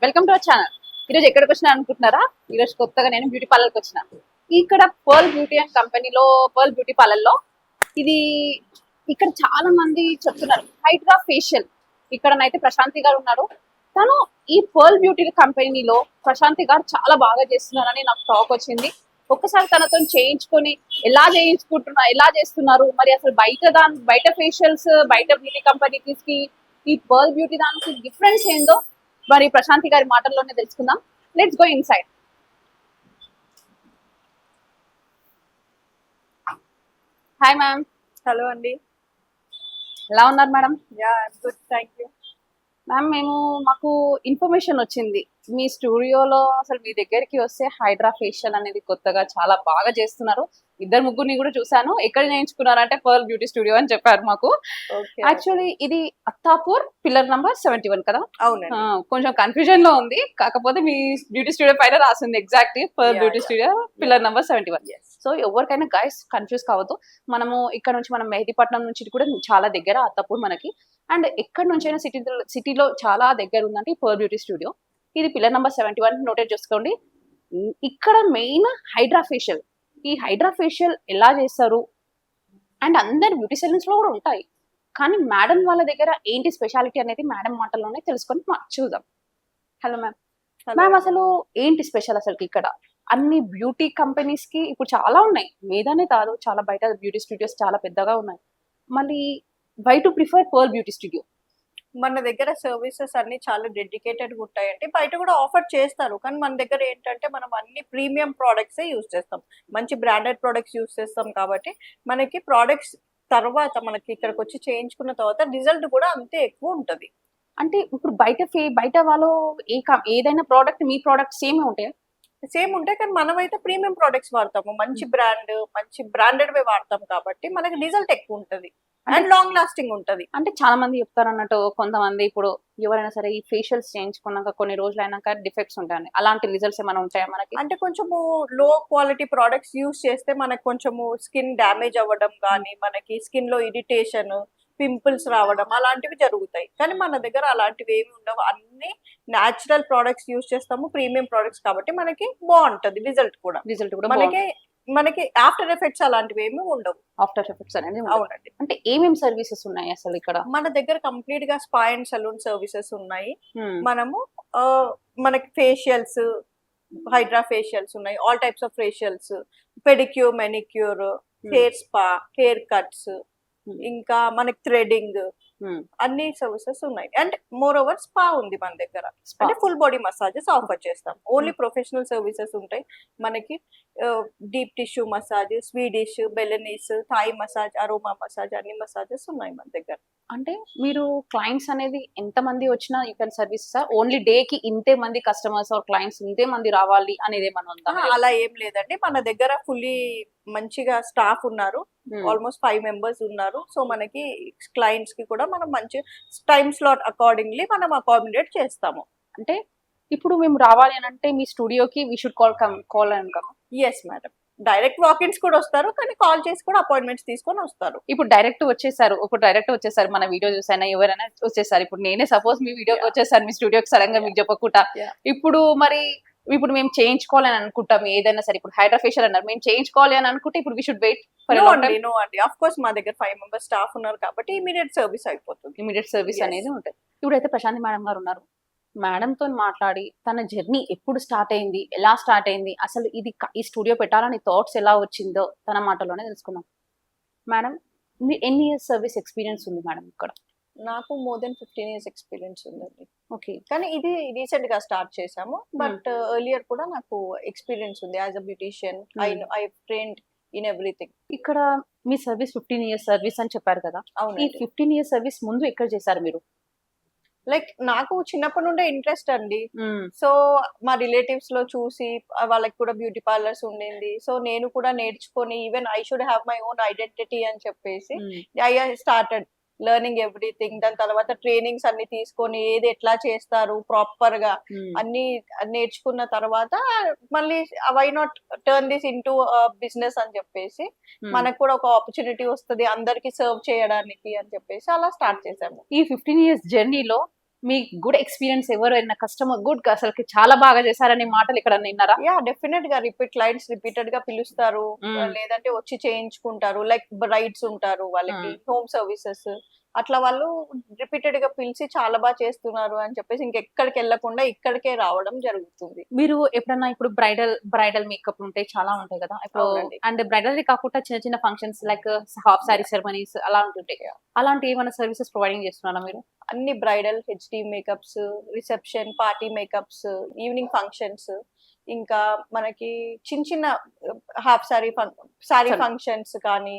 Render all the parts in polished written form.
Welcome to our channel. ఈరోజు ఎక్కడికి వచ్చినా అనుకుంటున్నారా? ఈరోజు కొత్తగా నేను బ్యూటీ పార్లర్కి వచ్చిన. ఇక్కడ పర్ల్ బ్యూటీ అండ్ కంపెనీలో పర్ల్ బ్యూటీ పార్లర్లో ఇది ఇక్కడ చాలా మంది చెప్తున్నారు హైడ్రా ఫేషియల్. ఇక్కడనైతే ప్రశాంతి గారు ఉన్నారు. తను ఈ పర్ల్ బ్యూటీ కంపెనీలో ప్రశాంతి గారు చాలా బాగా చేస్తున్నారని నాకు టాక్ వచ్చింది. ఒక్కసారి తనతో చేయించుకొని ఎలా చేస్తున్నారు, మరి అసలు బయట ఫేషియల్స్, బయట బ్యూటీ కంపెనీకి ఈ పర్ల్ బ్యూటీ దానికి డిఫరెన్స్ ఏందో మరి ప్రశాంతి గారి మాటల్లోనే తెలుసుకుందాం. Let's go inside. Hi ma'am. Hello అండి. ఎలా ఉన్నారు madam? Yeah good, thank you. Ma'am మాకు ఇన్ఫర్మేషన్ వచ్చింది మీ స్టూడియోలో అసలు మీ దగ్గరికి వస్తే హైడ్రా ఫేషియల్ అనేది కొత్తగా చాలా బాగా చేస్తున్నారు. ఇద్దరు ముగ్గురిని కూడా చూసాను. ఎక్కడ చేయించుకున్నారంటే పర్ల్ బ్యూటీ స్టూడియో అని చెప్పారు మాకు. యాక్చువల్లీ ఇది అత్తాపూర్ పిల్లర్ నంబర్ 71 కదా? అవునండి. కొంచెం కన్ఫ్యూజన్ లో ఉంది, కాకపోతే మీ బ్యూటీ స్టూడియో పైన రాసింది exact pearl beauty studio pillar number 71. So ఎవరికైనా గైస్ కన్ఫ్యూజ్ కావద్దు. మనము ఇక్కడ నుంచి మనం మెహదీపట్నం నుంచి కూడా చాలా దగ్గర అత్తాపూర్ మనకి. అండ్ ఎక్కడి నుంచి అయినా సిటీలో చాలా దగ్గర ఉందంటే పర్ల్ బ్యూటీ స్టూడియో. ఇది పిల్లర్ నంబర్ 71 నోటెడ్ చేసుకోండి. ఇక్కడ మెయిన్ హైడ్రా ఫేషియల్. ఈ హైడ్రా ఫేషియల్ ఎలా చేస్తారు అండ్ అందరు బ్యూటీ సెలూన్స్ లో కూడా ఉంటాయి, కానీ మేడం వాళ్ళ దగ్గర ఏంటి స్పెషాలిటీ అనేది మేడం మాటల్లోనే తెలుసుకొని చూద్దాం. Hello ma'am. మ్యామ్ అసలు ఏంటి స్పెషల్ అసలు ఇక్కడ? అన్ని బ్యూటీ కంపెనీస్ కి ఇప్పుడు చాలా ఉన్నాయి, మీదనే కాదు చాలా బయట బ్యూటీ స్టూడియోస్ చాలా పెద్దగా ఉన్నాయి. మళ్ళీ why to prefer pearl beauty studio? మన దగ్గర సర్వీసెస్ అన్ని చాలా డెడికేటెడ్ ఉంటాయండి. బయట కూడా ఆఫర్ చేస్తారు, కానీ మన దగ్గర ఏంటంటే మనం అన్ని ప్రీమియం ప్రోడక్ట్స్ యూజ్ చేస్తాం, మంచి బ్రాండెడ్ ప్రోడక్ట్స్ యూజ్ చేస్తాం. కాబట్టి మనకి ప్రోడక్ట్స్ తర్వాత మనకి ఇక్కడికి వచ్చి చేయించుకున్న తర్వాత రిజల్ట్ కూడా అంతే ఎక్కువ ఉంటుంది. అంటే ఇప్పుడు బయట వాళ్ళు ఏదైనా ప్రోడక్ట్ మీ ప్రోడక్ట్ సేమే ఉంటాయా? సేమ్ ఉంటాయి, కానీ మనమైతే ప్రీమియం ప్రోడక్ట్స్ వాడతాము, మంచి బ్రాండెడ్ వాడతాం. కాబట్టి మనకి రిజల్ట్ ఎక్కువ ఉంటుంది అండ్ లాంగ్ లాస్టింగ్ ఉంటది. అంటే చాలా మంది చెప్తారు అన్నట్టు, కొంతమంది ఇప్పుడు ఎవరైనా సరే ఈ ఫేషియల్స్ చేయించుకున్నాక కొన్ని రోజులు అయినాక డిఫెక్ట్స్ ఉంటాయి, అలాంటి రిజల్ట్స్ ఏమైనా ఉంటాయా మనకి? అంటే కొంచెము లో క్వాలిటీ ప్రోడక్ట్స్ యూస్ చేస్తే మనకు కొంచెము స్కిన్ డ్యామేజ్ అవ్వడం కానీ, మనకి స్కిన్ లో ఇరిటేషన్, పింపుల్స్ రావడం అలాంటివి జరుగుతాయి. కానీ మన దగ్గర అలాంటివి ఏమి ఉండవు, అన్ని న్యాచురల్ ప్రోడక్ట్స్ యూస్ చేస్తాము, ప్రీమియం ప్రోడక్ట్స్ కాబట్టి మనకి బాగుంటది రిజల్ట్ కూడా. మనకి ఆఫ్టర్ ఎఫెక్ట్స్ అలాంటివి ఏమి ఉండవు. ఆఫ్టర్ ఎఫెక్ట్స్ అనేది అవునండి. అంటే ఏమేమి సర్వీసెస్ ఉన్నాయి అసలు ఇక్కడ? మన దగ్గర కంప్లీట్ గా స్పా అండ్ సలూన్ సర్వీసెస్ ఉన్నాయి. మనము మనకి ఫేషియల్స్, హైడ్రా ఫేషియల్స్ ఉన్నాయి, all types of facials, pedicure, manicure, hair spa, hair cuts, ఇంకా మనకి థ్రెడింగ్, అన్ని సర్వీసెస్ ఉన్నాయి. అండ్ మోర్ ఓవర్ స్పా ఉంది మన దగ్గర. అంటే ఫుల్ బాడీ మసాజెస్ ఆఫర్ చేస్తాం. ఓన్లీ ప్రొఫెషనల్ సర్వీసెస్ ఉంటాయి మనకి. Deep tissue massage, Swedish, Balinese, Thai massage, aroma massage, అన్ని మసాజెస్ ఉన్నాయి మన దగ్గర. అంటే మీరు క్లయింట్స్ అనేది ఎంత మంది వచ్చినా you can service, only day కి ఇంతే మంది కస్టమర్స్ ఆర్ క్లయింట్స్ ఇంతే మంది రావాలి అనేది ఏమన్నా ఉందా? అలా ఏం లేదండి, మన దగ్గర ఫుల్లీ మంచిగా స్టాఫ్ ఉన్నారు, ఆల్మోస్ట్ 5 members ఉన్నారు. సో మనకి క్లయింట్స్ కి కూడా మనం మంచి టైం స్లాట్ అకార్డింగ్లీ మనం అకామిడేట్ చేస్తాము. అంటే ఇప్పుడు మేము రావాలి అని అంటే మీ స్టూడియోకి వీ షుడ్ కాల్ అని కదా? ఎస్ మేడం, డైరెక్ట్ వాకిన్స్ కూడా వస్తారు, కానీ కాల్ చేసి కూడా అపాయింట్మెంట్స్ తీసుకొని వస్తారు. ఇప్పుడు డైరెక్ట్ వచ్చేసారు మన వీడియో చూసైనా ఎవరైనా వచ్చేసారు. ఇప్పుడు నేనే సపోజ్ మీ వీడియోకి వచ్చేసారు మీ స్టూడియోకి సడన్ గా మీకు చెప్పకుండా, ఇప్పుడు మేము చేయించుకోవాలని అనుకుంటాం ఏదైనా సరే. ఇప్పుడు హైడ్రా ఫేషియల్ అన్నారు, మేము చేయించుకోవాలి అని అనుకుంటే ఇప్పుడు we should wait for no అండి. ఆఫ్ కోర్స్ మా దగ్గర 5 members స్టాఫ్ ఉన్నారు కాబట్టి ఇమీడియట్ సర్వీస్ అయిపోతుంది. ఇమీడియట్ సర్వీస్ అనేది ఉంటుంది. ఇప్పుడైతే ప్రశాంతి మేడం గారు ఉన్నారు. మేడంతో మాట్లాడి తన జర్నీ ఎప్పుడు స్టార్ట్ అయింది, ఎలా స్టార్ట్ అయింది, అసలు ఈ స్టూడియో పెట్టాలని థాట్స్ ఎలా వచ్చిందో తన మాటలోనే తెలుసుకుందాం. మేడం, మీ ఎన్ని ఇయర్స్ సర్వీస్ ఎక్స్పీరియన్స్ ఉంది మేడం ఇక్కడ? నాకు మోర్ దెన్ 15 years ఎక్స్పీరియన్స్ ఉందండి. ఓకే, కానీ ఇది రీసెంట్ గా స్టార్ట్ చేసాము, బట్ ఎర్లియర్ కూడా నాకు ఎక్స్పీరియన్స్ ఉంది as a beautician. I trained in everything. ఇక్కడ మీ సర్వీస్ 15 years సర్వీస్ అని చెప్పారు కదా, ఈ 15 years సర్వీస్ ముందు ఎక్కడ చేశారు మీరు? లైక్ నాకు చిన్నప్పటి నుండే ఇంట్రెస్ట్ అండి. సో మా రిలేటివ్స్ లో చూసి వాళ్ళకి కూడా బ్యూటీ పార్లర్స్ ఉండింది. సో నేను కూడా నేర్చుకొని even I should have my own identity అని చెప్పేసి ఐ స్టార్టెడ్ లెర్నింగ్ ఎవ్రీథింగ్. దాని తర్వాత ట్రైనింగ్స్ అన్ని తీసుకొని ఏది ఎట్లా చేస్తారు ప్రాపర్ గా అన్ని నేర్చుకున్న తర్వాత మళ్ళీ why not turn this into business అని చెప్పేసి మనకు కూడా ఒక ఆపర్చునిటీ వస్తుంది అందరికి సర్వ్ చేయడానికి అని చెప్పేసి అలా స్టార్ట్ చేసాము. ఈ 15 years జర్నీలో మీ గుడ్ ఎక్స్పీరియన్స్ ఎవరైనా కస్టమర్ గుడ్ అసలు చాలా బాగా చేశారనే మాటలు ఇక్కడ విన్నారా? యా డెఫినెట్ గా క్లయింట్స్ రిపీటెడ్ గా పిలుస్తారు, లేదంటే వచ్చి చేయించుకుంటారు. లైక్ బ్రైడ్స్ ఉంటారు, వాళ్ళకి హోమ్ సర్వీసెస్ అట్లా వాళ్ళు రిపీటెడ్ గా పిలిచి చాలా బాగా చేస్తున్నారు అని చెప్పేసి ఇంకెక్కడికి వెళ్ళకుండా ఇక్కడికే రావడం జరుగుతుంది. మీరు ఎప్పుడన్నా ఇప్పుడు బ్రైడల్ మేకప్ ఉంటాయి, చాలా ఉంటాయి కదా ఇప్పుడు. అవునండి. అండ్ బ్రైడల్ కాకుండా చిన్న చిన్న functions like half sorry ceremonies అలా ఉంటుంటాయి. అలాంటి ఏమైనా సర్వీసెస్ ప్రొవైడింగ్ చేస్తున్నారా మీరు? అన్ని bridal, HD makeups, reception, party makeups, evening functions, ఇంకా మనకి చిన్న చిన్న హాఫ్ సారీ ఫంక్షన్స్ కానీ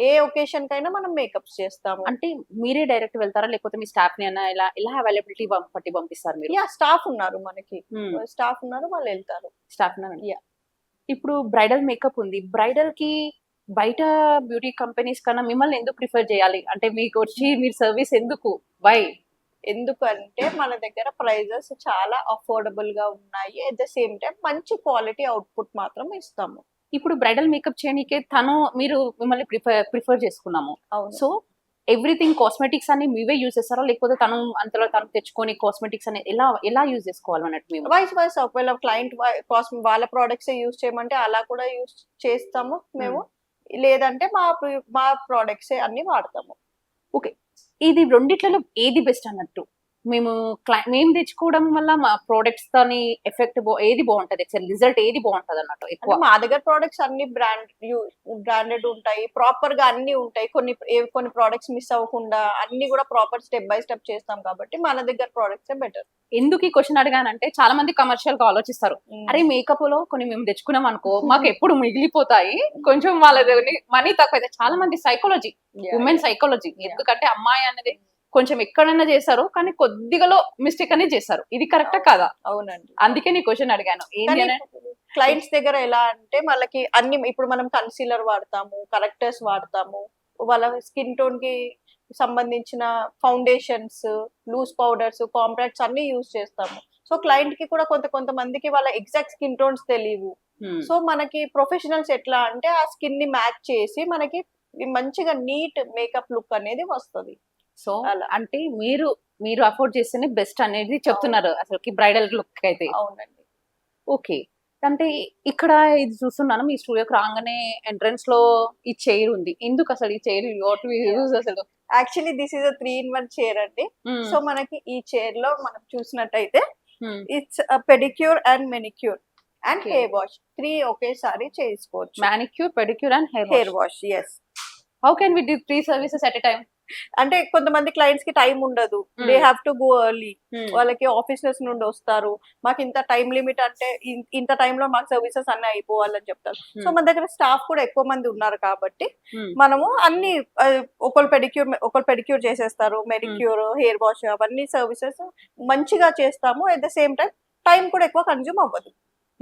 ఏ ఒకేషన్ కైనా మనం మేకప్స్ చేస్తాము. అంటే మీరే డైరెక్ట్ వెళ్తారా లేకపోతే మీ స్టాఫ్ ని అయినా ఇలా అవైలబిలిటీ పట్టి పంపిస్తారు మీరు? యా స్టాఫ్ ఉన్నారు, మనకి స్టాఫ్ ఉన్నారు, వాళ్ళు వెళ్తారు. Staff Yeah. ఇప్పుడు బ్రైడల్ మేకప్ ఉంది, బ్రైడల్ కి బయట బ్యూటీ కంపెనీస్ కన్నా మిమ్మల్ని ఎందుకు ప్రిఫర్ చేయాలి? అంటే మీకు వచ్చి మీరు సర్వీస్ ఎందుకు, వై? ఎందుకంటే మన దగ్గర ప్రైజెస్ చాలా అఫోర్డబుల్ గా ఉన్నాయి, అట్ ద సేమ్ టైం మంచి క్వాలిటీ అవుట్పుట్ మాత్రం ఇస్తాము. ఇప్పుడు బ్రైడల్ మేకప్ చేయడానికే మీరు మిమ్మల్ని ప్రిఫర్ చేసుకున్నాము. అవును. సో ఎవ్రీథింగ్ కాస్మెటిక్స్ అని మీవే యూజ్ చేస్తారా లేకపోతే అంతలో తను తెచ్చుకొని కాస్మెటిక్స్ అని ఎలా యూజ్ చేసుకోవాలి అన్నట్టు మేము? వైస్ ఒకవేళ క్లయింట్ వాళ్ళ ప్రోడక్ట్స్ యూజ్ చేయమంటే అలా కూడా యూజ్ చేస్తాము మేము, లేదంటే మా ప్రోడక్ట్స్ అన్ని వాడతాము. ఓకే, ఇది రెండిట్లలో ఏది బెస్ట్ అన్నట్టు? మేము తెచ్చుకోవడం వల్ల మా ప్రొడక్ట్స్ తోని ఎఫెక్ట్ ఏది బాగుంటది, రిజల్ట్ ఏది బాగుంటది అన్నట్టు ఎక్కువ? మా దగ్గర ప్రోడక్ట్స్ అన్ని బ్రాండెడ్ ఉంటాయి, ప్రాపర్ గా అన్ని ఉంటాయి. కొన్ని ప్రోడక్ట్స్ మిస్ అవ్వకుండా అన్ని కూడా ప్రాపర్ స్టెప్ బై స్టెప్ చేస్తాం కాబట్టి మన దగ్గర ప్రోడక్ట్స్ బెటర్. ఎందుకు ఈ క్వశ్చన్ అడిగానంటే చాలా మంది కమర్షియల్ గా ఆలోచిస్తారు, అరే మేకప్ లో కొన్ని మేము తెచ్చుకున్నాం అనుకో మాకు ఎప్పుడు మిగిలిపోతాయి, కొంచెం వాళ్ళ మనీ తక్కువ అయితే. చాలా మంది సైకాలజీ, ఉమెన్ సైకాలజీ, ఎందుకంటే అమ్మాయి అనేది కొంచెం ఎక్కడైనా చేస్తారు కానీ కొద్దిగాలో మిస్టేక్ అనేది చేస్తారు, ఇది కరెక్టా కాదా? అవునండి, అందుకే నీ క్వశ్చన్ అడిగాను. క్లయింట్స్ దగ్గర ఎలా అంటే వాళ్ళకి అన్ని ఇప్పుడు మనం కన్సీలర్ వాడతాము, కరెక్టర్స్ వాడతాము, వాళ్ళ స్కిన్ టోన్ కి సంబంధించిన ఫౌండేషన్స్, లూజ్ పౌడర్స్, కాంపాక్ట్స్ అన్ని యూజ్ చేస్తాము. సో క్లయింట్ కి కూడా కొంతమందికి వాళ్ళ ఎగ్జాక్ట్ స్కిన్ టోన్స్ తెలియవు. సో మనకి ప్రొఫెషనల్స్ ఎట్లా అంటే ఆ స్కిన్ ని మ్యాచ్ చేసి మనకి మంచిగా నీట్ మేకప్ లుక్ అనేది వస్తుంది. సో అంటే మీరు అఫోర్డ్ చేస్తేనే బెస్ట్ అనేది చెప్తున్నారు అసలు బ్రైడల్ లుక్ అయితే. అవునండి. ఓకే, అంటే ఇక్కడ ఇది చూస్తున్నాను మీ స్టూడియోకి రాగానే ఎంట్రన్స్ లో ఈ చైర్ ఉంది, ఎందుకు అసలు ఈ చైర్ యూజ్ అసలు? Actually this is 3-in-1 chair అండి. సో మనకి ఈ చైర్ లో మనం చూసినట్టయితే it's pedicure and manicure and hair wash 3 ఒకేసారి చేసుకోవచ్చు. Manicure, pedicure and hair wash. Yes. How can we do 3 services at a time? అంటే కొంతమంది క్లయింట్స్ కి టైం ఉండదు, they have to go early. వాళ్ళకి ఆఫీసెస్ నుండి వస్తారు, మాకు ఇంత టైం లిమిట్ అంటే ఇంత టైంలో మాకు సర్వీసెస్ అన్ని అయిపోవాలని చెప్తారు. సో మన దగ్గర స్టాఫ్ కూడా ఎక్కువ మంది ఉన్నారు కాబట్టి మనము అన్ని ఒకళ్ళు పెడిక్యూర్ చేసేస్తారు, మెడిక్యూర్, హెయిర్ వాష్ అవన్నీ సర్వీసెస్ మంచిగా చేస్తాము. అట్ ద సేమ్ టైం కూడా ఎక్కువ కన్జ్యూమ్ అవ్వదు.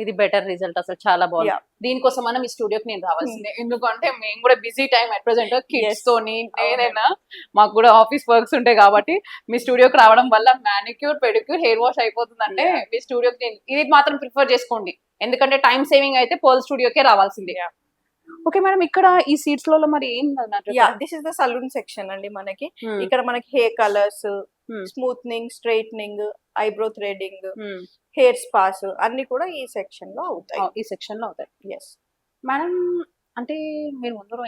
ఇది బెటర్ రిజల్ట్ అసలు, చాలా బాగుంది. దీనికోసం మనం ఈ స్టూడియోకి నేను రావాల్సిందే, ఎందుకంటే మేము కూడా busy time at present kids తోని, నేనైనా మాకు కూడా ఆఫీస్ వర్క్స్ ఉంటాయి కాబట్టి మీ స్టూడియోకి రావడం వల్ల మానిక్యూర్, పెడిక్యూర్, హెయిర్ వాష్ అయిపోతుందంటే మీ స్టూడియోకి ఇది మాత్రం ప్రిఫర్ చేసుకోండి, ఎందుకంటే టైం సేవింగ్ అయితే పర్ల్ స్టూడియోకే రావాల్సిందే. ఓకే మేడం, ఇక్కడ ఈ సీట్స్ లో మరి ఏం? This is the salon section అండి. మనకి ఇక్కడ మనకి hair colours, smoothing, straightening, eyebrow threading, hair spas అన్ని కూడా ఈ సెక్షన్ లో అవుతాయి. ఎస్ మేడం, అంటే మీరు ముందు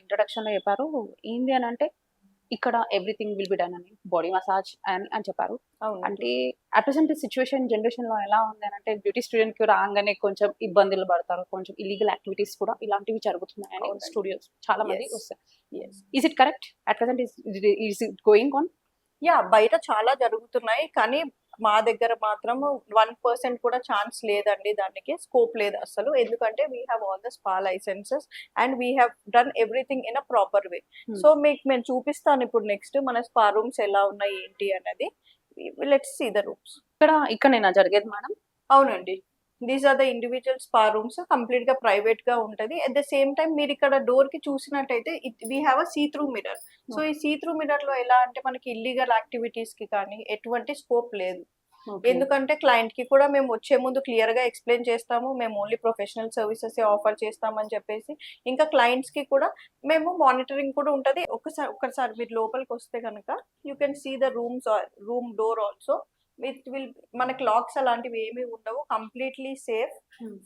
ఇంట్రొడక్షన్ లో చెప్పారు ఏంది అని అంటే ఇక్కడ ఎవ్రీథింగ్ విల్ బి డన్ అని, బాడీ మసాజ్ అని చెప్పారు. అంటే అట్ ప్రెసెంట్ సిచ్యువేషన్ జనరేషన్ లో ఎలా ఉంది అని అంటే బ్యూటీ స్టూడెంట్ కి రాగానే కొంచెం ఇబ్బందులు పడతారు, కొంచెం ఇల్లీగల్ యాక్టివిటీస్ కూడా ఇలాంటివి జరుగుతున్నాయని స్టూడియోస్ చాలా మంది వస్తాయి. Is it correct? At present is it going on? Yeah, బయట చాలా జరుగుతున్నాయి కానీ మా దగ్గర మాత్రం 1% కూడా ఛాన్స్ లేదండి, దానికి స్కోప్ లేదు అసలు. ఎందుకంటే we have all the spa licences and we have done everything in a proper way. So మీకు నేను చూపిస్తాను ఇప్పుడు నెక్స్ట్ మన స్పా రూమ్స్ ఎలా ఉన్నాయి ఏంటి అనేది. Let's see the rooms. ఇక్కడ నేను జరిగేది మేడం? అవునండి, these are the individual spa rooms, complete గా ప్రైవేట్ గా ఉంటది. అట్ ద సేమ్ టైం మీరు ఇక్కడ డోర్ కి చూసినట్టయితే we have a see through mirror. So ఈ సీ త్రూ మిర్రర్ లో ఎలా అంటే మనకి ఇల్లీగల్ యాక్టివిటీస్ కి కానీ ఎటువంటి స్కోప్ లేదు. ఎందుకంటే క్లయింట్ కి కూడా మేము వచ్చే ముందు క్లియర్ గా ఎక్స్ప్లెయిన్ చేస్తాము, మేము ఓన్లీ ప్రొఫెషనల్ సర్వీసెస్ ఆఫర్ చేస్తామని చెప్పేసి. ఇంకా క్లయింట్స్ కి కూడా మేము మానిటరింగ్ కూడా ఉంటది. ఒక్కసారి మీరు లోపలికి వస్తే కనుక you can see the room door also. మనకి లాక్స్ అలాంటివి ఏమీ ఉండవు, completely safe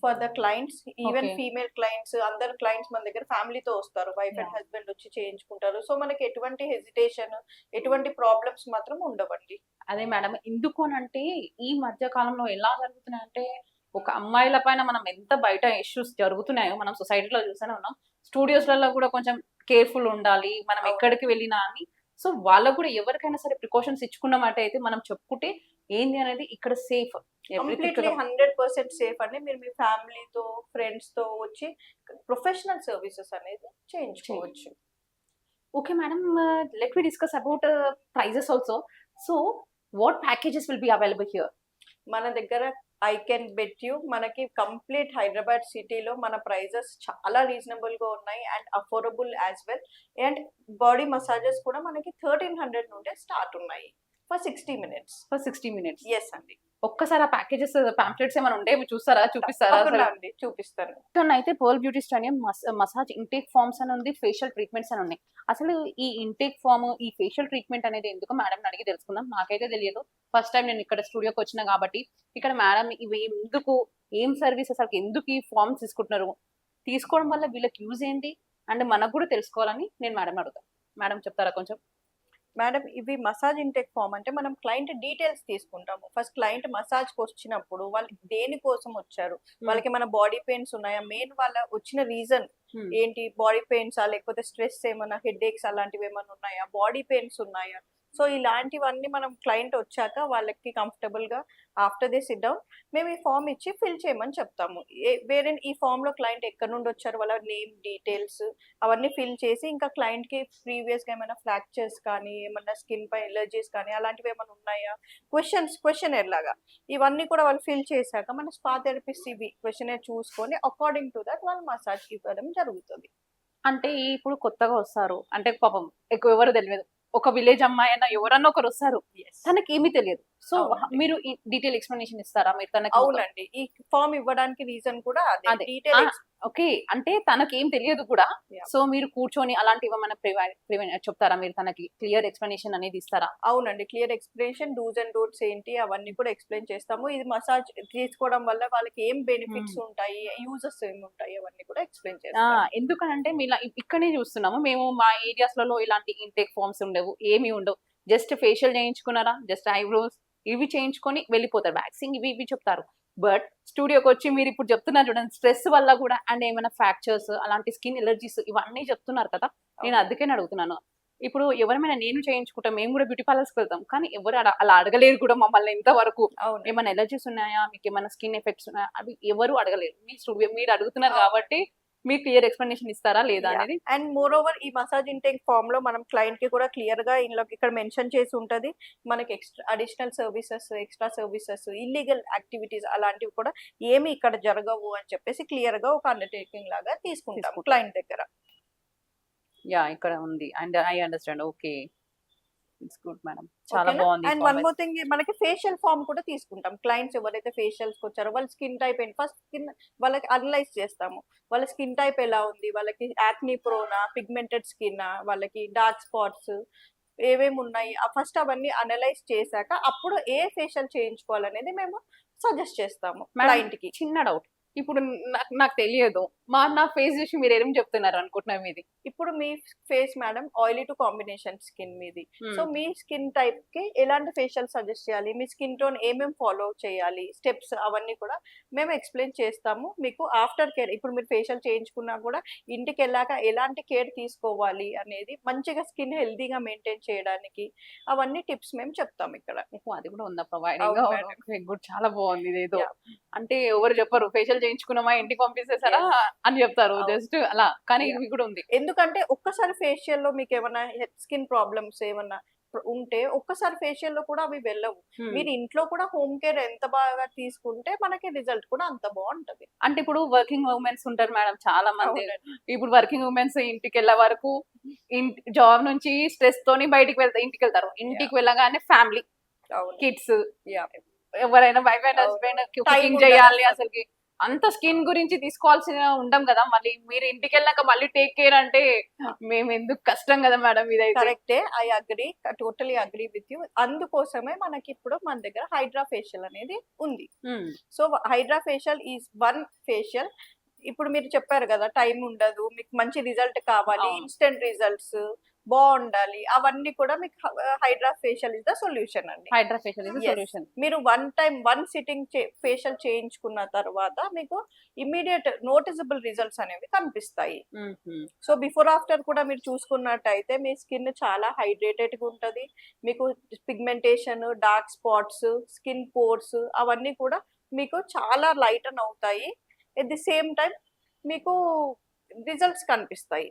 for the clients. Even Okay. Female clients, అందరు క్లయింట్స్ మన దగ్గర ఫ్యామిలీతో వస్తారు, వైఫ్ అండ్ Yeah. హస్బెండ్ వచ్చి చేయించుకుంటారు. సో మనకి ఎటువంటి హెజిటేషన్, ఎటువంటి ప్రాబ్లమ్స్ మాత్రం ఉండవండి. అదే మేడం, ఎందుకు అనంటే ఈ మధ్య కాలంలో ఎలా జరుగుతున్నాయంటే ఒక అమ్మాయిల పైన మనం ఎంత బయట ఇష్యూస్ జరుగుతున్నాయో మనం సొసైటీలో చూస్తూనే ఉన్నాం. స్టూడియోస్లలో కూడా కొంచెం కేర్ఫుల్ ఉండాలి మనం అవును. ఎక్కడికి వెళ్ళినా అని. సో వాళ్ళకు కూడా ఎవరికైనా సరే ప్రికాషన్స్ ఇచ్చుకున్నమాట అయితే మనం చెప్పుకుంటే ఏంది అనేది ఇక్కడ సేఫ్. కంప్లీట్లీ 100% సేఫ్ అండి. మీరు మీ ఫ్యామిలీతో, ఫ్రెండ్స్ తో వచ్చి ప్రొఫెషనల్ సర్వీసెస్ అనేది చేయించుకోవచ్చు. Okay madam, let me discuss about prices also. So what packages will be available here? మన దగ్గర ఐ కెన్ బెట్ యూ మనకి కంప్లీట్ హైదరాబాద్ సిటీలో మన ప్రైజెస్ చాలా రీజనబుల్ గా ఉన్నాయి and affordable as well. And body massages కూడా మనకి 1300 నుండే స్టార్ట్ ఉన్నాయి for 60 minutes. For 60 minutes. Yes అండి. ఒక్కసారి ఆ ప్యాకేజెస్ పాంప్లెట్స్ ఏమైనా ఉంటే మీరు చూస్తారా, చూపిస్తారా? తప్పకుండా అండి, చూపిస్తాను. అసలు అయితే pearl beauty studio massage intake forms అని ఉంది, ఫేషియల్ ట్రీట్మెంట్స్ అని ఉన్నాయి. అసలు ఈ ఇంటేక్ ఫార్మ్, ఈ ఫేషియల్ ట్రీట్మెంట్ అనేది ఎందుకు మేడం అడిగి తెలుసుకుందాం. నాకైతే తెలియదు, ఫస్ట్ టైం నేను ఇక్కడ స్టూడియోకి వచ్చిన కాబట్టి. ఇక్కడ మేడం ఇవి ఎందుకు, ఏం సర్వీస్, అసలు ఎందుకు ఈ ఫార్మ్స్ తీసుకుంటున్నారు, తీసుకోవడం వల్ల వీళ్ళకి యూజ్ ఏంటి అండ్ మనకు కూడా తెలుసుకోవాలని నేను మేడం అడుగుతాను. మేడం చెప్తారా కొంచెం? మేడం, ఇవి మసాజ్ ఇంటెక్ ఫామ్ అంటే మనం క్లయింట్ డీటెయిల్స్ తీసుకుంటాము. ఫస్ట్ క్లయింట్ మసాజ్కి వచ్చినప్పుడు వాళ్ళు దేనికోసం వచ్చారు, వాళ్ళకి మన బాడీ పెయిన్స్ ఉన్నాయా, మెయిన్ వాళ్ళ వచ్చిన రీజన్ ఏంటి, బాడీ పెయిన్స్ లేకపోతే స్ట్రెస్ ఏమైనా, హెడ్ ఏక్స్ అలాంటివి ఏమైనా ఉన్నాయా, బాడీ పెయిన్స్ ఉన్నాయా. సో ఇలాంటివన్నీ మనం క్లయింట్ వచ్చాక వాళ్ళకి కంఫర్టబుల్ గా ఆఫ్టర్ దే సిట్ డౌన్ మేము ఈ ఫామ్ ఇచ్చి ఫిల్ చేయమని చెప్తాము. వేరే ఈ ఫామ్ లో క్లయింట్ ఎక్కడి నుండి వచ్చారు, వాళ్ళ నేమ్ డీటెయిల్స్ అవన్నీ ఫిల్ చేసి, ఇంకా క్లయింట్ కి ప్రీవియస్ గా ఏమైనా ఫ్రాక్చర్స్ కానీ, ఏమైనా స్కిన్ పై ఎలర్జీస్ కానీ అలాంటివి ఏమైనా ఉన్నాయా, క్వశ్చనర్ లాగా ఇవన్నీ కూడా వాళ్ళు ఫిల్ చేశాక మన స్పా థెరపిస్ట్ ఇవి క్వశ్చనర్ చూసుకొని అకార్డింగ్ టు దట్ వాళ్ళు మసాజ్ ఇవ్వడం జరుగుతుంది. అంటే ఇప్పుడు కొత్తగా వస్తారు అంటే పాపం ఎక్కువ ఎవరు తెలియదు, ఒక విలేజ్ అమ్మాయి అయినా ఎవరన్నా ఒకరు వస్తారు, తనకి ఏమీ తెలియదు. సో అవునండి. మీరు డీటెయిల్ ఎక్స్ప్లెనేషన్ ఇస్తారా మీరు తనకి? అవునండి, ఈ ఫామ్ ఇవ్వడానికి రీజన్ కూడా అదే. అదే. డీటెయిల్ ఓకే, అంటే తనకి ఏం తెలియదు కూడా. Yeah. సో మీరు కూర్చొని అలాంటివి ఏమైనా చెప్తారా, మీరు తనకి క్లియర్ ఎక్స్ప్లెనేషన్ అనేది ఇస్తారా? అవునండి, clear explanation, do's and don'ts ఏంటి అవన్నీ కూడా ఎక్స్ప్లెయిన్ చేస్తాము. ఇది మసాజ్ తీసుకోవడం వల్ల వాళ్ళకి ఏం బెనిఫిట్స్ ఉంటాయి, యూజెస్ ఏమి ఉంటాయి అవన్నీ కూడా ఎక్స్ప్లెయిన్ చేస్తాము. ఎందుకంటే మీ ఇక్కడనే చూస్తున్నాము మేము, మా ఏరియాస్ లలో ఇలాంటి ఇంటేక్ ఫార్మ్స్ ఉండవు, ఏమీ ఉండవు. జస్ట్ ఫేషియల్ చేయించుకున్నారా, జస్ట్ ఐబ్రోస్ ఇవి చేయించుకొని వెళ్ళిపోతారు, వ్యాక్సింగ్ ఇవి ఇవి చెప్తారు. బట్ స్టూడియోకి వచ్చి మీరు ఇప్పుడు చెప్తున్నారు చూడండి, స్ట్రెస్ వల్ల కూడా అండ్ ఏమైనా ఫ్రాక్చర్స్ అలాంటి స్కిన్ ఎలర్జీస్ ఇవన్నీ చెప్తున్నారు కదా. నేను అందుకని అడుగుతున్నాను. ఇప్పుడు ఎవరైనా నేను చేయించుకుంటాం, మేము కూడా బ్యూటీ పార్లర్స్కి వెళ్తాం, కానీ ఎవరు అలా అడగలేరు కూడా మమ్మల్ని ఇంతవరకు. అవును. ఏమైనా ఎలర్జీస్ ఉన్నాయా, మీకు ఏమైనా స్కిన్ ఎఫెక్ట్స్ ఉన్నాయా, అవి ఎవరు అడగలేరు. మీ స్టూడియో మీరు అడుగుతున్నారు కాబట్టి మీరు క్లియర్ ఎక్స్ప్లెనేషన్ ఇస్తారా లేదా అనేది. అండ్ మోర్ ఓవర్ ఈ మసాజ్ ఇంటేక్ ఫామ్ లో మనం క్లయింట్ కి కూడా క్లియర్ గా ఇక్కడ మెన్షన్ చేసి ఉంటది, మనకి extra additional services, extra services, illegal activities అలాంటివి కూడా ఏమి ఇక్కడ జరగవు అని చెప్పేసి క్లియర్ గా ఒక అండర్టేకింగ్ లాగా తీసుకుంటాం క్లయింట్ దగ్గర. యా, ఇక్కడ ఉంది and I understand. Okay, it's good madam, చాలా బాగుంది. అండ్ వన్ మోర్ థింగ్, మనకి ఫేషియల్ ఫామ్ కూడా తీసుకుంటాం. క్లయింట్స్ ఎవరైతే ఫేషియల్స్ వచ్చారో వాళ్ళ స్కిన్ టైప్ ఏంటి, ఫస్ట్ స్కిన్ వాళ్ళకి అనలైజ్ చేస్తాము. వాళ్ళ స్కిన్ టైప్ ఎలా ఉంది, వాళ్ళకి యాక్నీ ప్రోనా, పిగ్మెంటెడ్ స్కిన్, వాళ్ళకి డార్క్ స్పాట్స్ ఏమేమి ఉన్నాయి, ఫస్ట్ అవన్నీ అనలైజ్ చేశాక అప్పుడు ఏ ఫేషియల్ చేయించుకోవాలనేది మేము సజెస్ట్ చేస్తాము క్లయింట్ కి. చిన్న డౌట్, ఇప్పుడు నాకు తెలియదు, నా ఫేస్ చూసి మీరు ఏం చెప్తున్నారు అనుకుంటున్నారు మీది? ఇప్పుడు మీ face madam oily to combination skin మీది. సో మీ స్కిన్ టైప్ కి ఎలాంటి ఫేషియల్ సజెస్ట్ చేయాలి, మీ స్కిన్ టోన్ ఏమేమి ఫాలో చేయాలి, స్టెప్స్ అవన్నీ కూడా మేము ఎక్స్ప్లెయిన్ చేస్తాము మీకు. ఆఫ్టర్ కేర్, ఇప్పుడు మీరు ఫేషియల్ చేయించుకున్నా కూడా ఇంటికి వెళ్ళాక ఎలాంటి కేర్ తీసుకోవాలి అనేది, మంచిగా స్కిన్ హెల్దీగా మెయింటైన్ చేయడానికి అవన్నీ టిప్స్ మేము చెప్తాము ఇక్కడ. అది కూడా ఉందా ప్రొవైడింగ్? గుడ్, చాలా బాగుంది. ఇదేదో అంటే ఎవరు చెప్పరు ఫేషియల్ చేయించుకున్నామా ఇంటికి పంపిస్తేసారా అని చెప్తారు, జస్ట్ అలా. కానీ ఇవి కూడా ఉంది. ఎందుకంటే ఒక్కసారి ఫేషియల్ లో మీకు ఏమైనా స్కిన్ ప్రాబ్లమ్స్ ఏమన్నా ఉంటే ఒక్కసారి ఫేషియల్ లో కూడా అవి వెళ్ళవు. మీరు ఇంట్లో కూడా హోమ్ కేర్ ఎంత బాగా తీసుకుంటే మనకి రిజల్ట్ కూడా అంత బాగుంటది. అంటే ఇప్పుడు వర్కింగ్ ఉమెన్స్ ఉంటారు మేడం చాలా మంది. ఇప్పుడు వర్కింగ్ ఉమెన్స్ ఇంటికి వెళ్ళే వరకు జాబ్ నుంచి స్ట్రెస్ తోని బయటికి ఇంటికి వెళ్తారు. ఇంటికి వెళ్ళగానే ఫ్యామిలీ, కిడ్స్, ఎవరైనా వైఫ్ అండ్ అవును. హస్బెండ్ Time కుకింగ్ ఉండదు చేయాలి అసలు. అసలుకి అంత స్కిన్ గురించి తీసుకోవాల్సిన ఉండం కదా మళ్ళీ మీరు ఇంటికి వెళ్ళాక మళ్ళీ టేక్ కేర్ అంటే మేము ఎందుకు కష్టం కదా మేడం ఇదైతే కరెక్టే. I agree. Totally agree with you. అందుకోసమే మనకి ఇప్పుడు మన దగ్గర హైడ్రా ఫేషియల్ అనేది ఉంది. So hydra facial is one facial. ఇప్పుడు మీరు చెప్పారు కదా టైం ఉండదు, మీకు మంచి రిజల్ట్ కావాలి, అవును. ఇన్స్టెంట్ రిజల్ట్స్ బాగుండాలి, అవన్నీ కూడా మీకు hydra facial is the solution అండి. Hydra facial is Yes. Solution మీరు వన్ సిట్టింగ్ ఫేషియల్ చేయించుకున్న తర్వాత మీకు ఇమ్మీడియట్ నోటిసబుల్ రిజల్ట్స్ అనేవి కనిపిస్తాయి. సో బిఫోర్ ఆఫ్టర్ కూడా మీరు చూసుకున్నట్టయితే మీ స్కిన్ చాలా హైడ్రేటెడ్ గా ఉంటది. మీకు pigmentation, dark spots, skin pores అవన్నీ కూడా మీకు చాలా లైటన్ అవుతాయి. ఎట్ ది సేమ్ టైం మీకు రిజల్ట్స్ కనిపిస్తాయి.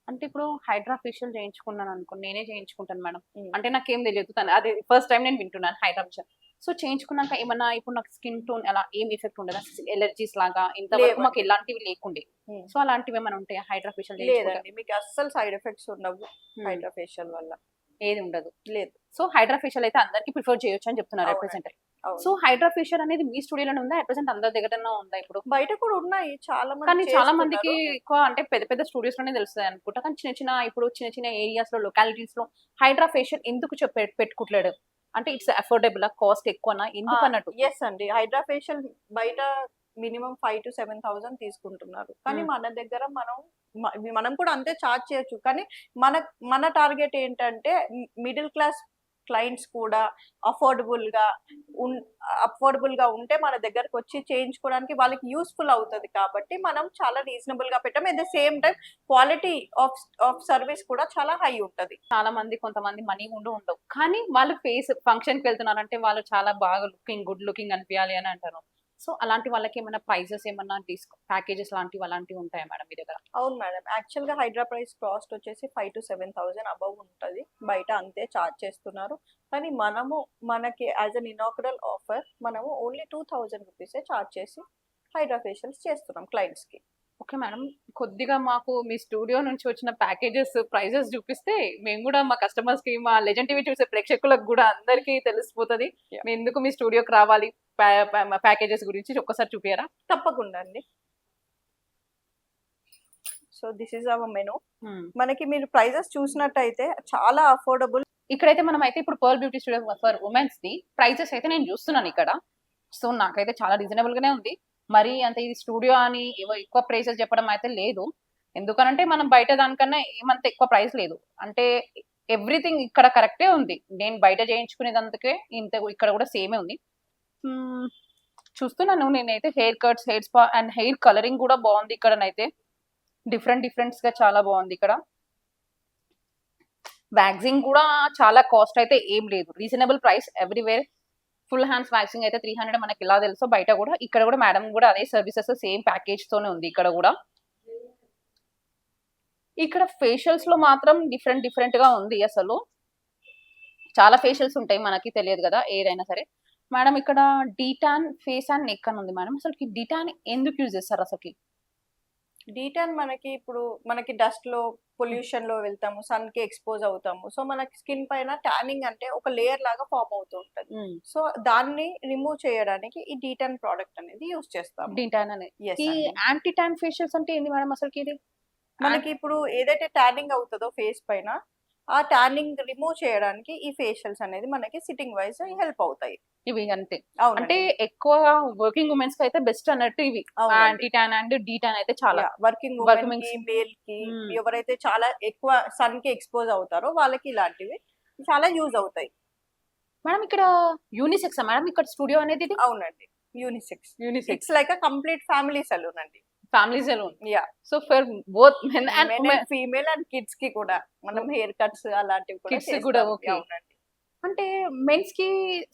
అంటే ఇప్పుడు హైడ్రా ఫేషియల్ చేయించుకున్నాను అనుకో నేనే చేయించుకుంటాను మేడం అంటే నాకేం తెలియదు తను అదే ఫస్ట్ టైం నేను వింటున్నాను హైడ్రా ఫేషియల్ సో చేయించుకున్నాక ఏమన్నా ఇప్పుడు నాకు స్కిన్ టోన్ అలా ఏం ఎఫెక్ట్ ఉండదు ఎలర్జీస్ లాగా ఇంతవరకు లేవండి. మాకు ఎలాంటివి లేకుండే Hmm. సో అలాంటివి ఏమైనా ఉంటాయా హైడ్రా ఫేషియల్ లేదండి, మీకు అస్సలు సైడ్ ఎఫెక్ట్స్ ఉండవు హైడ్రా ఫేషియల్ వల్ల. ఏది ఉండదు లేదు. సో హైడ్రా ఫేషియల్ అయితే అందరికి ప్రిఫర్ చేయొచ్చు అని చెప్తున్నారు అవునండి. రిప్రజెంట్ అవును. సో హైడ్రా ఫేషియల్ అనేది మీ స్టూడియోలోనే ఉందా రిప్రజెంట్ అందరి దగ్గర ఉందా ఇప్పుడు బయట కూడా ఉన్నాయి చాలా మంది కానీ చాలా మందికి చేస్తున్నారు. ఎక్కువ అంటే పెద్ద పెద్ద స్టూడియోస్ లోనే తెలుస్తుంది అనుకుంటా కానీ చిన్న చిన్న ఏరియాస్ లో లొకాలిటీస్ లో హైడ్రా ఫేషియల్ ఎందుకు పెట్టుకోవట్లేడు అంటే ఇట్స్ అఫోర్డబుల్ కాస్ట్ ఎక్కువనా ఎందుకు అన్నట్టు ఎస్ అండి, హైడ్రా ఫేషియల్ బయట మినిమం 5,000 to 7,000 తీసుకుంటున్నారు. కానీ మన దగ్గర మనం కూడా అంతే చార్జ్ చేయొచ్చు. కానీ మన మన టార్గెట్ ఏంటంటే మిడిల్ క్లాస్ క్లయింట్స్ కూడా అఫోర్డబుల్ గా ఉంటే మన దగ్గరకు వచ్చి చేయించుకోవడానికి వాళ్ళకి యూస్ఫుల్ అవుతుంది కాబట్టి మనం చాలా రీజనబుల్ గా పెట్టాం. At the same time quality of service కూడా చాలా హై ఉంటది. చాలా మంది కొంతమంది మనీ ఉండవు కానీ వాళ్ళు ఫంక్షన్ కి వెళ్తున్నారంటే వాళ్ళు చాలా బాగా గుడ్ లుకింగ్ అనిపించాలి అని అంటారు సో అలాంటి వాళ్ళకి ఏమైనా ప్రైజెస్ ఏమన్నా ప్యాకేజెస్ అలాంటివి ఉంటాయా మేడం మీ దగ్గర అవును మేడం, యాక్చువల్ గా హైడ్రా ప్రైస్ కాస్ట్ వచ్చేసి 5,000 to 7,000 అబౌవ్ ఉంటది. బయట అంతే చార్జ్ చేస్తున్నారు. కానీ మనకి యాజ్ అన్ ఇనాగరల్ ఆఫర్ మనము ఓన్లీ 2,000 రూపీసే చార్జ్ చేసి హైడ్రా ఫేషియల్స్ చేస్తున్నాం క్లయింట్స్ కి. ఓకే మేడం కొద్దిగా మాకు మీ స్టూడియో నుంచి వచ్చిన ప్యాకేజెస్ ప్రైజెస్ చూపిస్తే మేము కూడా మా కస్టమర్స్ కి మా లెజెండ్ టీవీ చూసే ప్రేక్షకులకు కూడా అందరికీ తెలిసిపోతుంది Yeah. మేము ఎందుకు మీ స్టూడియోకి రావాలి ప్యాకేజెస్ గురించి ఒక్కసారి చూపియారా తప్పకుండా అండి. So this is our menu. మనకి మీరు ప్రైజెస్ చూసినట్టయితే చాలా అఫోర్డబుల్. ఇక్కడైతే మనం అయితే ఇప్పుడు pearl beauty studio for womens the prices అయితే నేను చూస్తున్నాను ఇక్కడ సో నాకైతే చాలా రీజనబుల్ గానే ఉంది మరి అంత ఇది స్టూడియో అని ఎక్కువ ప్రైసెస్ చెప్పడం అయితే లేదు ఎందుకనంటే మనం బయట దానికన్నా ఏమంత ఎక్కువ ప్రైస్ లేదు అంటే ఎవ్రీథింగ్ ఇక్కడ కరెక్టే ఉంది నేను బయట చేయించుకునేదందుకే ఇక్కడ కూడా సేమే ఉంది చూస్తున్నాను నేనైతే hair cuts hair spa and hair colouring కూడా బాగుంది ఇక్కడనైతే డిఫరెంట్స్ గా చాలా బాగుంది ఇక్కడ వ్యాక్సింగ్ కూడా చాలా కాస్ట్ అయితే ఏం లేదు reasonable price everywhere full hands waxing అయితే 300 మనకి ఇలా తెలుసు బయట కూడా ఇక్కడ కూడా మేడం కూడా అదే సర్వీసెస్ సేమ్ ప్యాకేజ్ తోనే ఉంది ఇక్కడ కూడా ఇక్కడ ఫేషియల్స్ లో మాత్రం డిఫరెంట్ గా ఉంది అసలు చాలా ఫేషియల్స్ ఉంటాయి మనకి తెలియదు కదా ఏదైనా సరే మేడం ఇక్కడ డీటాన్ ఫేస్ అండ్ నెక్ అని ఉంది మేడం అసలు డీటాన్ ఎందుకు యూజ్ చేస్తారు అసలు డీటాన్ మనకి డస్ట్ లో పొల్యూషన్ లో వెళ్తాము, సన్ కి ఎక్స్పోజ్ అవుతాము. సో మనకి స్కిన్ పైన ట్యానింగ్ అంటే ఒక లేయర్ లాగా ఫామ్ అవుతూ ఉంటది. సో దాన్ని రిమూవ్ చేయడానికి ఈ డీటాన్ ప్రోడక్ట్ అనేది యూజ్ చేస్తాము. డీటాన్ అనేది Yes ఈ అండి. యాంటీ ట్యాన్ ఫేషియల్స్ అంటే ఏంది మేడం అసలు ఇది మనకి ఇప్పుడు ఏదైతే ట్యానింగ్ అవుతుందో ఫేస్ పైన ఆ ట్యానింగ్ రిమూవ్ చేయడానికి ఈ ఫేషియల్స్ అనేది మనకి సిట్టింగ్ వైజ్ హెల్ప్ అవుతాయి. ఇవి అంతే అవునండి. అంటే ఎక్కువ వర్కింగ్ ఉమెన్స్ కి అయితే బెస్ట్ అన్నట్టు ఇవి అవునండి. యాంటీ ట్యాన్ అండ్ డీటాన్ అయితే చాలా వర్కింగ్ Working ఉమెన్ కి, women's- మేల్ కి, Hmm. ఎవరైతే చాలా ఎక్కువ సన్ కి ఎక్స్పోజ్ అవుతారో వాళ్ళకి ఇలాంటివి చాలా యూజ్ అవుతాయి. మేడం ఇక్కడ యూనిసెక్స్ మేడం ఇక్కడ స్టూడియో అనేది ఇది అవునండి, unisex. Unisex it's like a complete family salon అండి. Family salon yeah, so for both men and men and female and kids కి కూడా మనం హెయిర్ కట్స్ అలాంటివి కూడా Kids కి చేస్తాము. కూడా okay. అవునండి. అంటే మెన్స్ కి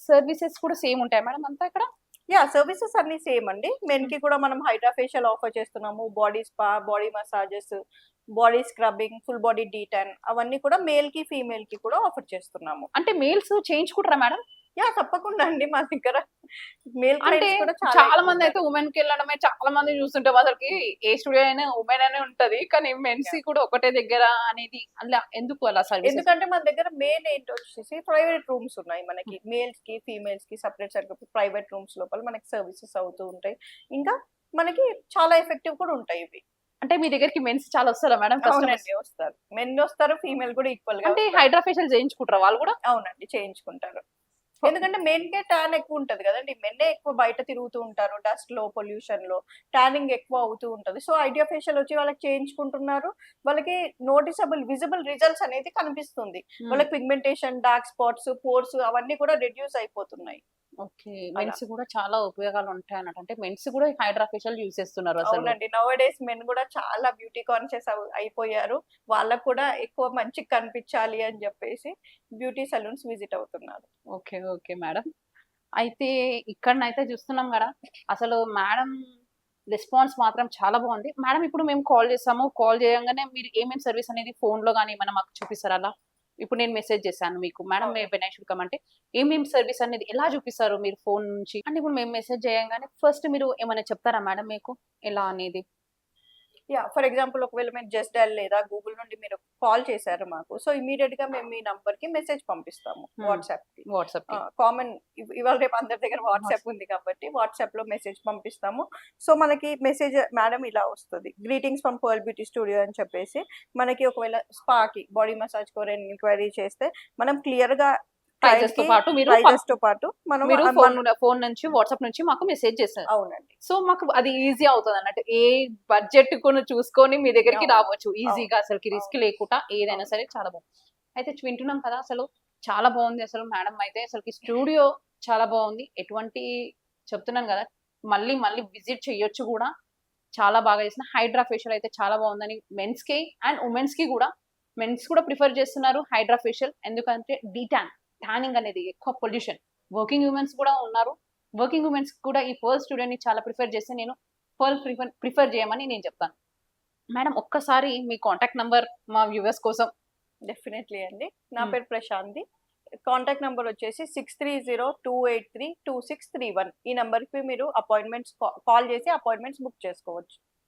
సర్వీసెస్ కూడా సేమ్ ఉంటాయి మేడం అంతా ఇక్కడ యా, సర్వీసెస్ అన్ని సేమ్ అండి. మెన్ కి కూడా మనం హైడ్రా ఫేషియల్ ఆఫర్ చేస్తున్నాము, body spa, body massages, body scrubbing, full body D-Tan అవన్నీ కూడా మేల్ కి ఫీమేల్ కి కూడా ఆఫర్ చేస్తున్నాము. అంటే మేల్స్ చేయించుకుంటారా మేడం తప్పకుండా అండి. మా దగ్గర మేల్ అంటే క్లయింట్స్ కూడా చాలా ఎక్కువ మంది అయితే ఉన్నారు. ఉమెన్ కి వెళ్ళడమే చాలా మంది చూస్తుంటాం. అసలుకి ఏ స్టూడియో అయినా ఉమెన్ అనే ఉంటది. కానీ మెన్స్ యాహ్! కూడా ఒకటే దగ్గర అనేది అలా ఎందుకు అలా సర్వీసెస్? ఎందుకంటే మన దగ్గర మెయిన్ ఏంటొచ్చేసి ప్రైవేట్ రూమ్స్ ఉన్నాయి మనకి. మేల్స్‌కి, ఫీమేల్స్‌కి సెపరేట్ ప్రైవేట్ రూమ్స్ లోపల మనకి సర్వీసెస్ అవుతూ ఉంటాయి. ఇంకా మనకి చాలా ఎఫెక్టివ్ కూడా ఉంటాయి ఇవి. అంటే మీ దగ్గరికి మెన్స్ చాలా వస్తారా మేడం కస్టమర్స్? అవునండి. వస్తారు. మెన్ వస్తారు. ఫీమేల్ కూడా ఈక్వల్‌గా అంటే వస్తారు. హైడ్రా ఫేషియల్ చేయించుకుంటారా వాళ్ళు కూడా? అవునండి. చేయించుకుంటారు. ఎందుకంటే మెన్‌కే టాన్ ఎక్కువుంటది గదండీ! మెన్నే ఎక్కువ బయట తిరుగుతూ ఉంటారు. డస్ట్‌లో, పొల్యూషన్‌లో టానింగ్ ఎక్కువ అవుతూ ఉంటది. సో, ఐడియా ఫేషియల్ వచ్చి వాళ్ళకి చేయించుకుంటున్నారు. వాళ్ళకి విజిబుల్ రిజల్ట్స్ అనేది కనిపిస్తుంది. హ్మ్. వాళ్ళకి పిగ్మెంటేషన్, డార్క్ స్పాట్స్, పోర్స్ అవన్నీ కూడా రెడ్యూస్ అయిపోతున్నాయి. ఓకే. అలా. మెన్స్ కూడా చాలా ఉపయోగాలు ఉంటాయన్నమాట. అంటే మెన్స్ కూడా హైడ్రా ఫేషియల్ యూజ్ చేస్తున్నారు అసలు. అవునండి. నౌ ఏ డేస్ మెన్ గూడా చాలా బ్యూటీ కాన్షియస్ అయిపోయారు. వాళ్ళకి కూడా ఎక్కువ మంచిగా కనిపించాలి అని జెప్పేసి బ్యూటీ సలూన్స్ విజిట్ అవుతున్నారు. ఓకే. Okay madam. అయితే ఇక్కడనైతే చూస్తున్నాం గదా! అసలు మేడం రెస్పాన్స్ మాత్రం చాలా బావుంది. మేడం ఇప్పుడు మేము కాల్ చేసాము. కాల్ చేయంగానే మీరు ఏమేం సర్వీస్ అనేది ఫోన్‌లో గాని ఏమైనా మాకు చూపిస్తారా అలా? ఇప్పుడు నేను మెసేజ్ చేశాను మీకు. మేడం మే అవును. వెన్ ఐ షుడ్ కమ్ అంటే ఏమేం సర్వీస్ అనేది ఎలా చూపిస్తారు మీరు ఫోన్ నుంచి? అంటే ఇప్పుడు మేము మెసేజ్ చేయంగానే ఫస్ట్ మీరు ఏమైనా చెప్తారా మేడం మీకు? ఎలా అనేది? ఫర్ ఎగ్జాంపుల్ ఒకవేళ మీరు జస్ట్ డయల్ లేదా గూగుల్ నుండి మీరు కాల్ చేశారు మాకు. సో, ఇమ్మీడియేట్‌గా మేము మీ నంబర్‌కి మెసేజ్ పంపిస్తాము హ్మ్. వాట్సాప్‌కి. వాట్సాప్‌కి. కామన్ ఇవాళ రేపు అందరి దగ్గర వాట్స్ వాట్సాప్ ఉంది కాబట్టి వాట్సాప్‌లో మెసేజ్ పంపిస్తాము. సో, మనకి మెసేజ్ మేడం ఇలా వస్తది. Greetings from pearl beauty studio అని చెప్పేసి మనకి ఒకవేళ స్పాకి బాడీ మసాజ్‌కి ఎవరైనా ఎంక్వైరీ చేస్తే మనం క్లియర్‌గా ప్రైజెస్‌తో క్లయింట్‌కి పాటు ప్రైజెస్‌తో పాటు మనం మీరు మన ఫోన్ నుంచి వాట్సాప్ నుంచి మాకు మెసేజ్ చేశారు. అవునండి. సో, మాకు అది ఈజీ అవుతదన్నట్టు. ఏ బడ్జెట్ కూడా చూసుకొని మీ దగ్గరికి అవును. రావచ్చు. అవును. ఈజీగా అసలకి రిస్క్ అవును. లేకుండా ఏదైనా అవును. సరే చాలా బావుంది. అయితే వింటున్నాం కదా! అసలు చాలా బావుంది అసలు మేడం అయితే అసలకి స్టూడియో చాలా బావుంది. ఎటువంటి చెప్తున్నాను గదా! మళ్ళీ మళ్ళీ విజిట్ చేయొచ్చు గూడా. చాలా బాగా చేసిన హైడ్రా ఫేషియల్ అయితే చాలా బావుందని మెన్స్‌కి అండ్ వుమెన్స్‌కి గూడా మెన్స్ కూడా ప్రిఫర్ చేస్తున్నారు హైడ్రా ఫేషియల్. ఎందుకంటే టానింగ్ అనేది ఎక్కువ పొల్యూషన్. వర్కింగ్ వుమెన్స్ కూడా ఉన్నారు. వర్కింగ్ వుమెన్స్ కూడా ఈ పర్ల్ స్టూడియోని చాలా ప్రిఫర్ చేసి నేను పర్ల్ ప్రిఫర్ చేయమని నేను చెప్తాను. మేడం ఒక్కసారి మీ కాంటాక్ట్ నంబర్ మా వ్యూవర్స్ కోసం. డెఫినైట్‌లీ అండి. నా హ్మ్. పేరు ప్రశాంతి. కాంటాక్ట్ నంబర్ వచ్చేసి 6302832631. ఈ నంబర్‌కి మీరు కాల్ చేసి అపాయింట్మెంట్స్ బుక్ చేసుకోవచ్చు.